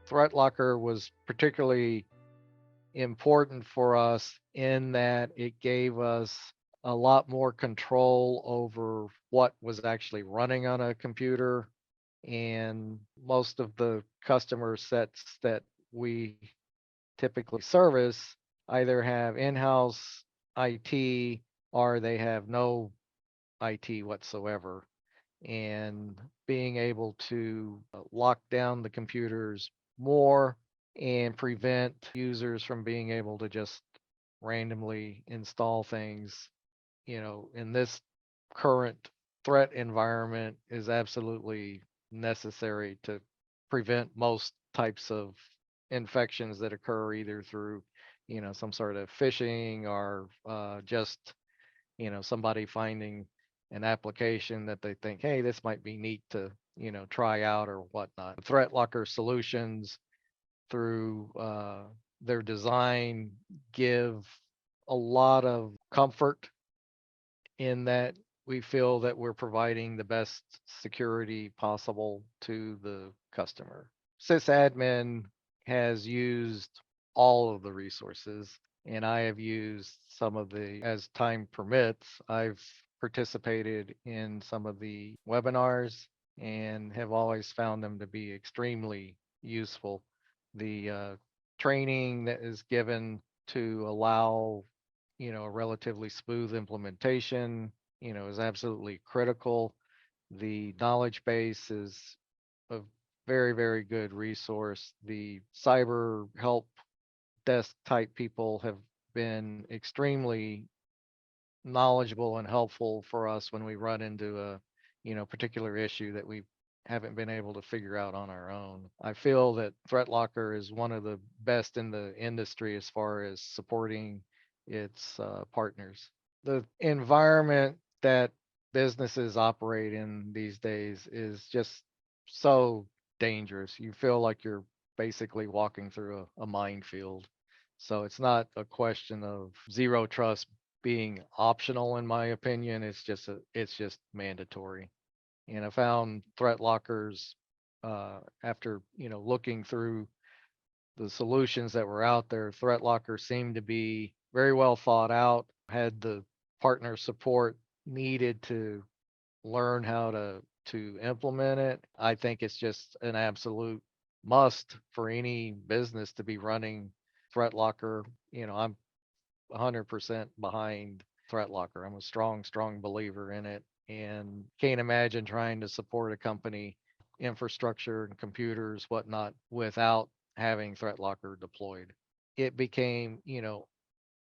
ThreatLocker was particularly important for us in that it gave us a lot more control over what was actually running on a computer. And most of the customer sets that we typically service either have in-house IT or they have no IT whatsoever. And being able to lock down the computers more and prevent users from being able to just randomly install things, in this current threat environment is absolutely necessary to prevent most types of infections that occur either through, some sort of phishing or just, somebody finding an application that they think, hey, this might be neat to, try out or whatnot. Threat Locker solutions through their design give a lot of comfort in that we feel that we're providing the best security possible to the customer. Sysadmin has used all of the resources, and I have used some of the, as time permits, I've participated in some of the webinars and have always found them to be extremely useful. The training that is given to allow, a relatively smooth implementation, is absolutely critical. The knowledge base is a very, very good resource. The cyber help desk type people have been extremely knowledgeable and helpful for us when we run into a, particular issue that we haven't been able to figure out on our own. I feel that ThreatLocker is one of the best in the industry as far as supporting its partners. The environment that businesses operate in these days is just so dangerous. You feel like you're basically walking through a minefield. So it's not a question of zero trust being optional, in my opinion. It's just mandatory. And I found threat lockers after, looking through the solutions that were out there. Threat lockers seemed to be very well thought out, had the partner support needed to learn how to implement it. I think it's just an absolute must for any business to be running threat locker. I'm 100% behind ThreatLocker. I'm a strong, strong believer in it and can't imagine trying to support a company, infrastructure and computers, whatnot, without having ThreatLocker deployed. It became,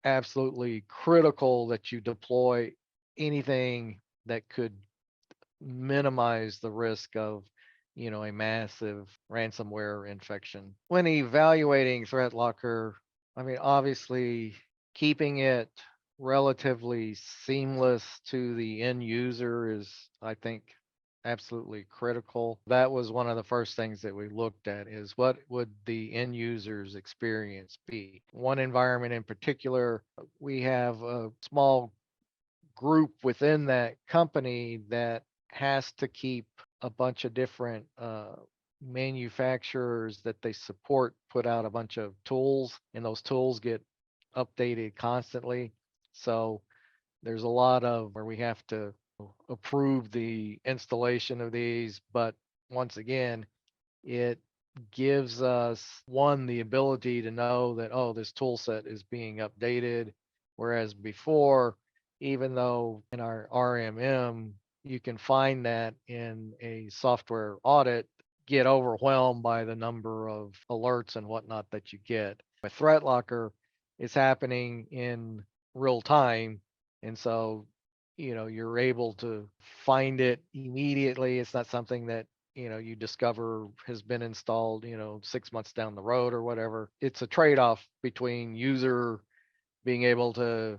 absolutely critical that you deploy anything that could minimize the risk of, a massive ransomware infection. When evaluating ThreatLocker, I mean, obviously keeping it relatively seamless to the end user is, I think, absolutely critical. That was one of the first things that we looked at is what would the end user's experience be? One environment in particular, we have a small group within that company that has to keep a bunch of different manufacturers that they support put out a bunch of tools, and those tools get updated constantly. So there's a lot of where we have to approve the installation of these, but once again, it gives us one the ability to know that, oh, this tool set is being updated, whereas before, even though in our RMM you can find that in a software audit, get overwhelmed by the number of alerts and whatnot that you get. With ThreatLocker, it's happening in real time, and so, you're able to find it immediately. It's not something that, you discover has been installed, 6 months down the road or whatever. It's a trade-off between user being able to,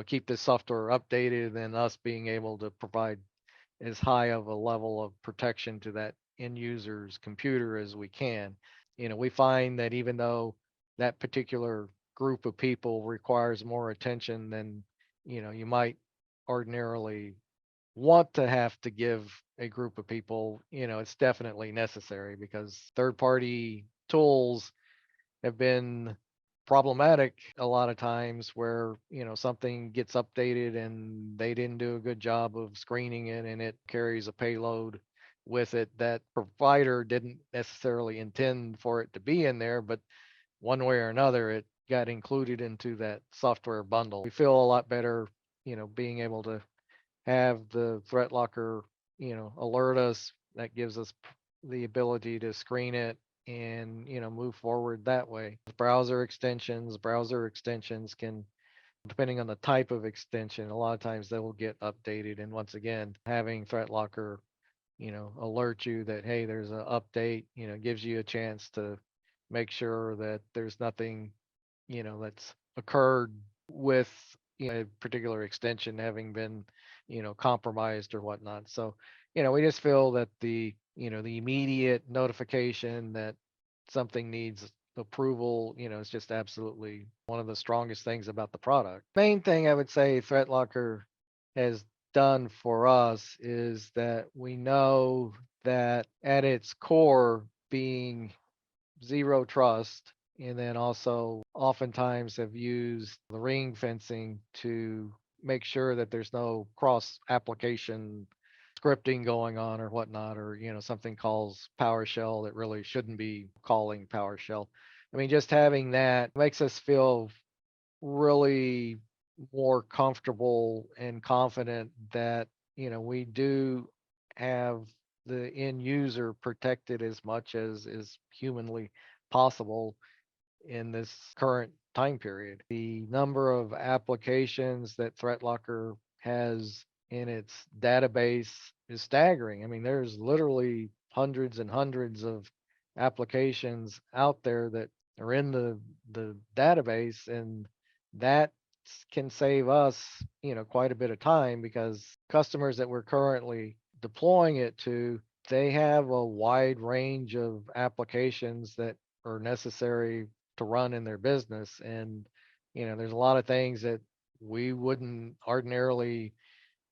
keep this software updated and us being able to provide as high of a level of protection to that end user's computer as we can. We find that even though that particular group of people requires more attention than, you might ordinarily want to have to give a group of people, it's definitely necessary because third party tools have been problematic a lot of times where, something gets updated and they didn't do a good job of screening it and it carries a payload with it that provider didn't necessarily intend for it to be in there, but one way or another, it got included into that software bundle. We feel a lot better, being able to have the ThreatLocker, alert us. That gives us the ability to screen it and, move forward that way. Browser extensions can, depending on the type of extension, a lot of times they will get updated. And once again, having ThreatLocker, alert you that, hey, there's an update, gives you a chance to make sure that there's nothing, that's occurred with, a particular extension having been, compromised or whatnot. So, we just feel that the immediate notification that something needs approval, is just absolutely one of the strongest things about the product. Main thing I would say ThreatLocker has done for us is that we know that at its core being zero trust, and then also oftentimes have used the ring fencing to make sure that there's no cross application scripting going on or whatnot, or something calls PowerShell that really shouldn't be calling PowerShell. I mean, just having that makes us feel really more comfortable and confident that we do have the end user protected as much as is humanly possible in this current time period. The number of applications that ThreatLocker has in its database is staggering. I mean, there's literally hundreds and hundreds of applications out there that are in the database, and that can save us, quite a bit of time, because customers that we're currently deploying it to, they have a wide range of applications that are necessary to run in their business. And, there's a lot of things that we wouldn't ordinarily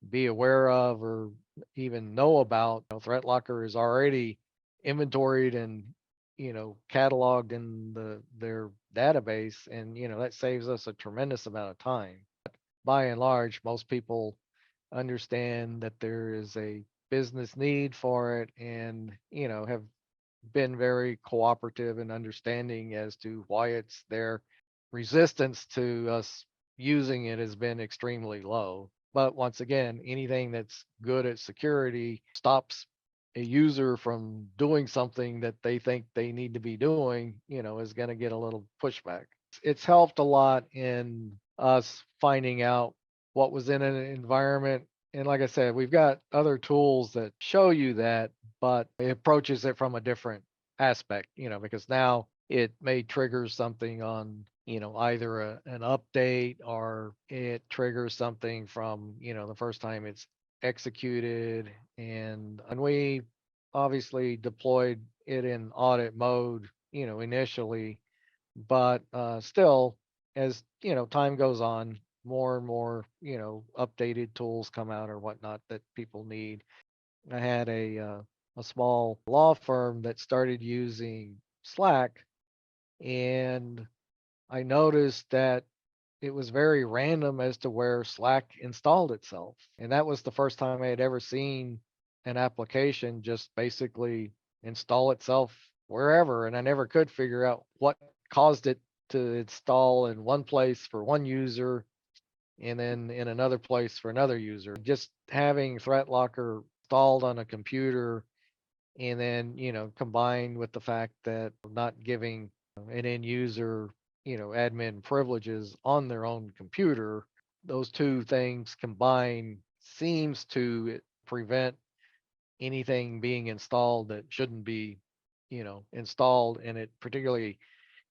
be aware of or even know about. ThreatLocker is already inventoried and, cataloged in their database. And, that saves us a tremendous amount of time. By and large, most people understand that there is a business need for it and, have been very cooperative and understanding as to why it's there. Resistance to us using it has been extremely low. But once again, anything that's good at security stops a user from doing something that they think they need to be doing, is going to get a little pushback. It's helped a lot in us finding out what was in an environment. And like I said, we've got other tools that show you that, but it approaches it from a different aspect, because now it may trigger something on, either an update, or it triggers something from, the first time it's executed. And we obviously deployed it in audit mode, initially, but still, as time goes on, more and more, updated tools come out or whatnot that people need. I had a small law firm that started using Slack, and I noticed that it was very random as to where Slack installed itself. And that was the first time I had ever seen an application just basically install itself wherever. And I never could figure out what caused it to install in one place for one user and then in another place for another user. Just having ThreatLocker installed on a computer, and then, combined with the fact that not giving an end user, admin privileges on their own computer, those two things combined seems to prevent anything being installed that shouldn't be, installed. And it particularly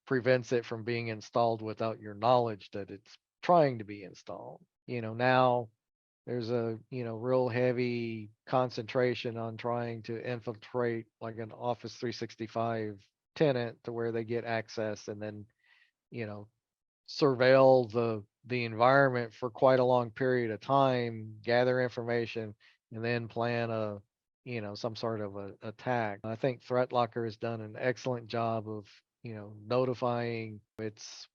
prevents it from being installed without your knowledge that it's trying to be installed. Now there's a, real heavy concentration on trying to infiltrate like an Office 365 tenant to where they get access and then, you know, surveil the environment for quite a long period of time, gather information, and then plan a some sort of a attack. I think ThreatLocker has done an excellent job of, notifying its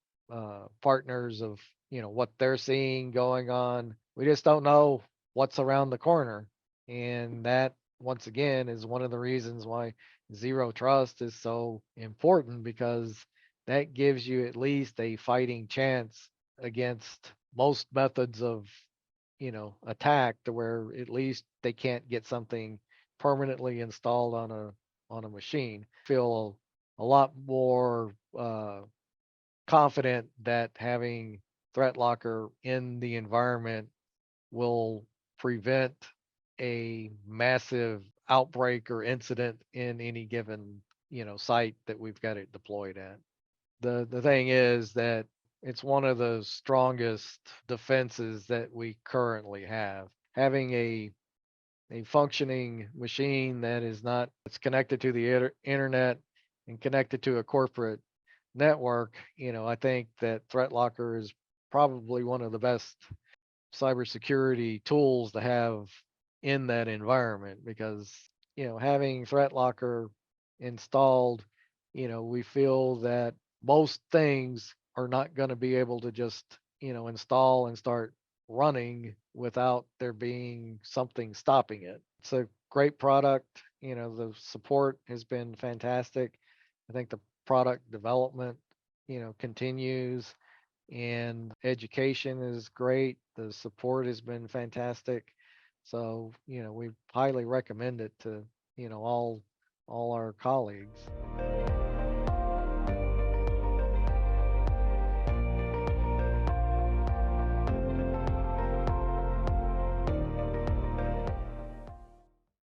partners of, what they're seeing going on. We just don't know what's around the corner. And that, once again, is one of the reasons why zero trust is so important, because that gives you at least a fighting chance against most methods of, attack, to where at least they can't get something permanently installed on a machine. Feel a lot more confident that having ThreatLocker in the environment will prevent a massive outbreak or incident in any given, site that we've got it deployed at. The thing is that it's one of the strongest defenses that we currently have. Having a functioning machine that is not it's connected to the internet and connected to a corporate network, I think that ThreatLocker is probably one of the best cybersecurity tools to have in that environment, because, having ThreatLocker installed, we feel that most things are not going to be able to just, install and start running without there being something stopping it. It's a great product. The support has been fantastic. I think the product development, continues, and education is great. The support has been fantastic. So, we highly recommend it to, all our colleagues.